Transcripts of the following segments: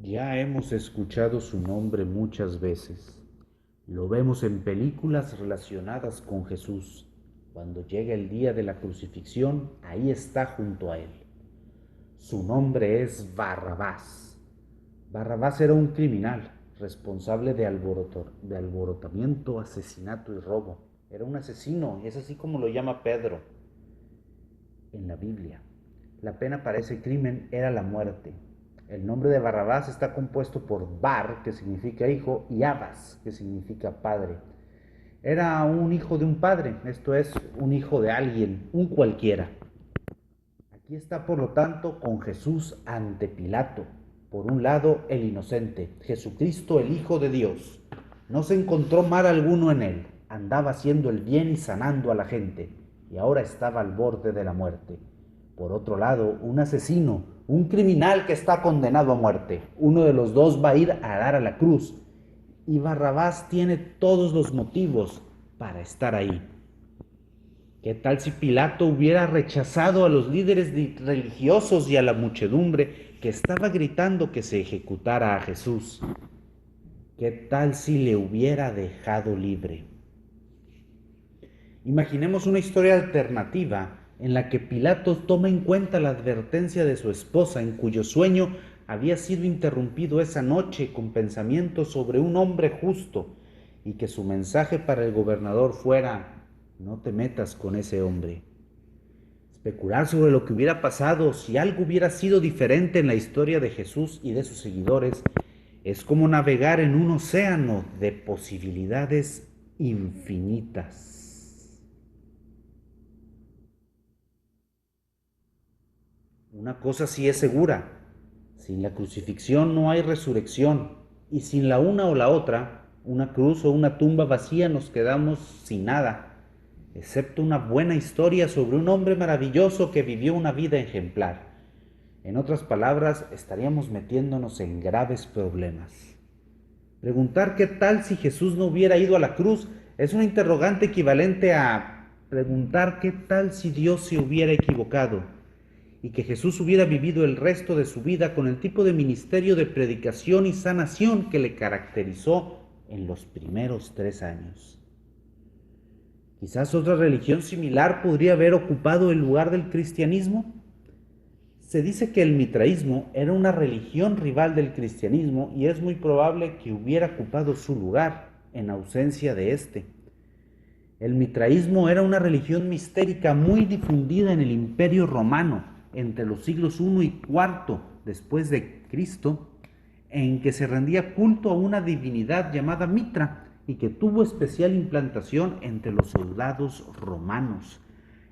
Ya hemos escuchado su nombre muchas veces. Lo vemos en películas relacionadas con Jesús. Cuando llega el día de la crucifixión, ahí está junto a él. Su nombre es Barrabás. Barrabás era un criminal responsable de alborotamiento, asesinato y robo. Era un asesino, y es así como lo llama Pedro en la Biblia. La pena para ese crimen era la muerte. El nombre de Barrabás está compuesto por Bar, que significa hijo, y Abas, que significa padre. Era un hijo de un padre, esto es, un hijo de alguien, un cualquiera. Aquí está, por lo tanto, con Jesús ante Pilato. Por un lado, el inocente, Jesucristo, el Hijo de Dios. No se encontró mal alguno en él, andaba haciendo el bien y sanando a la gente, y ahora estaba al borde de la muerte. Por otro lado, un asesino, un criminal que está condenado a muerte. Uno de los dos va a ir a dar a la cruz, y Barrabás tiene todos los motivos para estar ahí. ¿Qué tal si Pilato hubiera rechazado a los líderes religiosos y a la muchedumbre que estaba gritando que se ejecutara a Jesús? ¿Qué tal si le hubiera dejado libre? Imaginemos una historia alternativa en la que Pilato toma en cuenta la advertencia de su esposa, en cuyo sueño había sido interrumpido esa noche con pensamientos sobre un hombre justo, y que su mensaje para el gobernador fuera: no te metas con ese hombre. Especular sobre lo que hubiera pasado si algo hubiera sido diferente en la historia de Jesús y de sus seguidores es como navegar en un océano de posibilidades infinitas. Una cosa sí es segura: sin la crucifixión no hay resurrección, y sin la una o la otra, una cruz o una tumba vacía, nos quedamos sin nada, excepto una buena historia sobre un hombre maravilloso que vivió una vida ejemplar. En otras palabras, estaríamos metiéndonos en graves problemas. Preguntar qué tal si Jesús no hubiera ido a la cruz es una interrogante equivalente a preguntar qué tal si Dios se hubiera equivocado y que Jesús hubiera vivido el resto de su vida con el tipo de ministerio de predicación y sanación que le caracterizó en los primeros 3 años. Quizás otra religión similar podría haber ocupado el lugar del cristianismo. Se dice que el mitraísmo era una religión rival del cristianismo y es muy probable que hubiera ocupado su lugar en ausencia de este. El mitraísmo era una religión mistérica muy difundida en el Imperio Romano entre los siglos I y IV después de Cristo, en que se rendía culto a una divinidad llamada Mitra y que tuvo especial implantación entre los soldados romanos.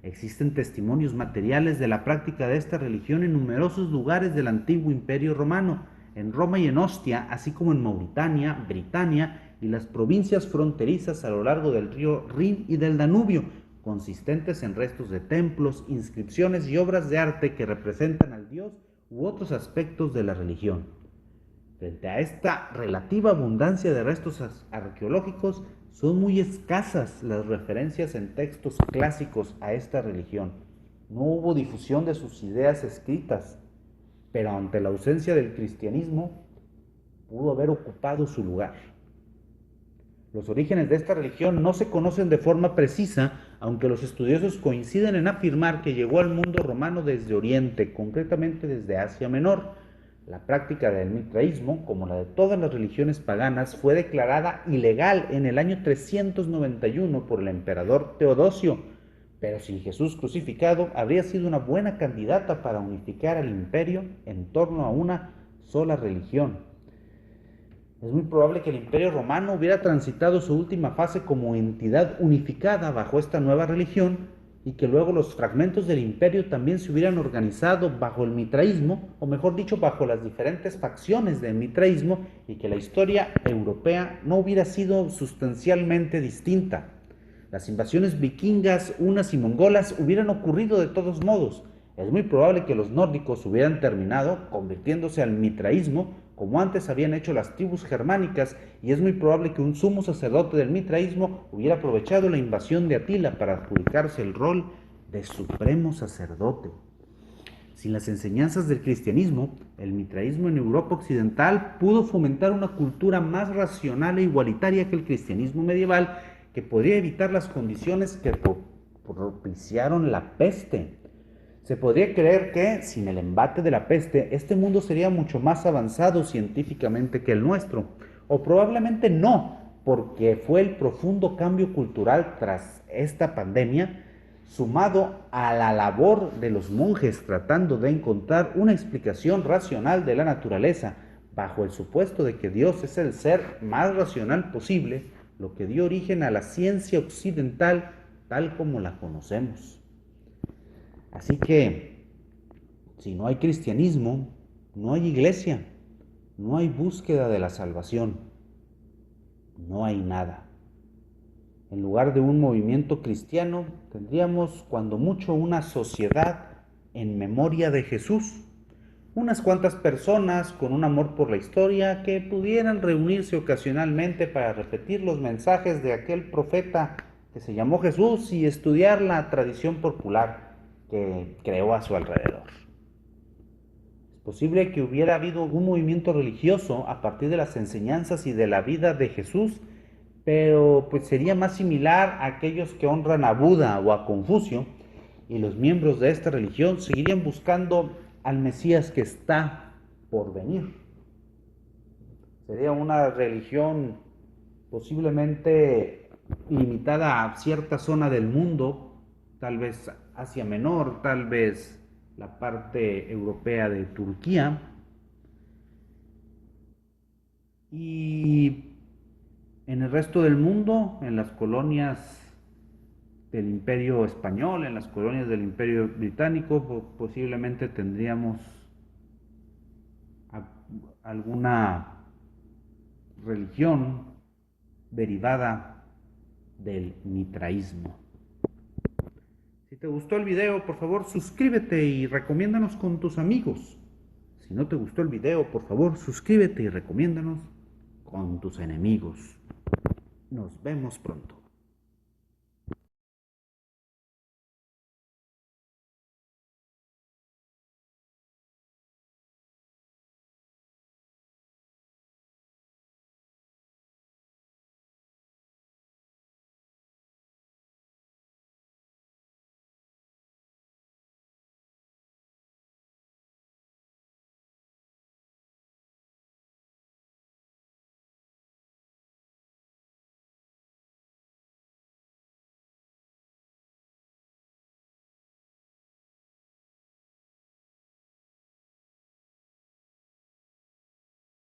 Existen testimonios materiales de la práctica de esta religión en numerosos lugares del antiguo Imperio Romano, en Roma y en Ostia, así como en Mauritania, Britania y las provincias fronterizas a lo largo del río Rin y del Danubio, consistentes en restos de templos, inscripciones y obras de arte que representan al dios u otros aspectos de la religión. Frente a esta relativa abundancia de restos arqueológicos, son muy escasas las referencias en textos clásicos a esta religión. No hubo difusión de sus ideas escritas, pero ante la ausencia del cristianismo, pudo haber ocupado su lugar. Los orígenes de esta religión no se conocen de forma precisa, aunque los estudiosos coinciden en afirmar que llegó al mundo romano desde Oriente, concretamente desde Asia Menor. La práctica del mitraísmo, como la de todas las religiones paganas, fue declarada ilegal en el año 391 por el emperador Teodosio, pero sin Jesús crucificado habría sido una buena candidata para unificar al imperio en torno a una sola religión. Es muy probable que el Imperio Romano hubiera transitado su última fase como entidad unificada bajo esta nueva religión y que luego los fragmentos del imperio también se hubieran organizado bajo el mitraísmo, o mejor dicho, bajo las diferentes facciones del mitraísmo, y que la historia europea no hubiera sido sustancialmente distinta. Las invasiones vikingas, hunas y mongolas hubieran ocurrido de todos modos. Es muy probable que los nórdicos hubieran terminado convirtiéndose al mitraísmo como antes habían hecho las tribus germánicas, y es muy probable que un sumo sacerdote del mitraísmo hubiera aprovechado la invasión de Atila para adjudicarse el rol de supremo sacerdote. Sin las enseñanzas del cristianismo, el mitraísmo en Europa occidental pudo fomentar una cultura más racional e igualitaria que el cristianismo medieval, que podría evitar las condiciones que propiciaron la peste. Se podría creer que, sin el embate de la peste, este mundo sería mucho más avanzado científicamente que el nuestro, o probablemente no, porque fue el profundo cambio cultural tras esta pandemia, sumado a la labor de los monjes tratando de encontrar una explicación racional de la naturaleza, bajo el supuesto de que Dios es el ser más racional posible, lo que dio origen a la ciencia occidental tal como la conocemos. Así que, si no hay cristianismo, no hay iglesia, no hay búsqueda de la salvación, no hay nada. En lugar de un movimiento cristiano, tendríamos cuando mucho una sociedad en memoria de Jesús. Unas cuantas personas con un amor por la historia que pudieran reunirse ocasionalmente para repetir los mensajes de aquel profeta que se llamó Jesús y estudiar la tradición popular que creó a su alrededor. Es posible que hubiera habido un movimiento religioso a partir de las enseñanzas y de la vida de Jesús, pero pues sería más similar a aquellos que honran a Buda o a Confucio, y los miembros de esta religión seguirían buscando al Mesías que está por venir. Sería una religión posiblemente limitada a cierta zona del mundo, tal vez Asia Menor, tal vez la parte europea de Turquía, y en el resto del mundo, en las colonias del Imperio Español, en las colonias del Imperio Británico, posiblemente tendríamos alguna religión derivada del mitraísmo. Si te gustó el video, por favor suscríbete y recomiéndanos con tus amigos. Si no te gustó el video, por favor suscríbete y recomiéndanos con tus enemigos. Nos vemos pronto.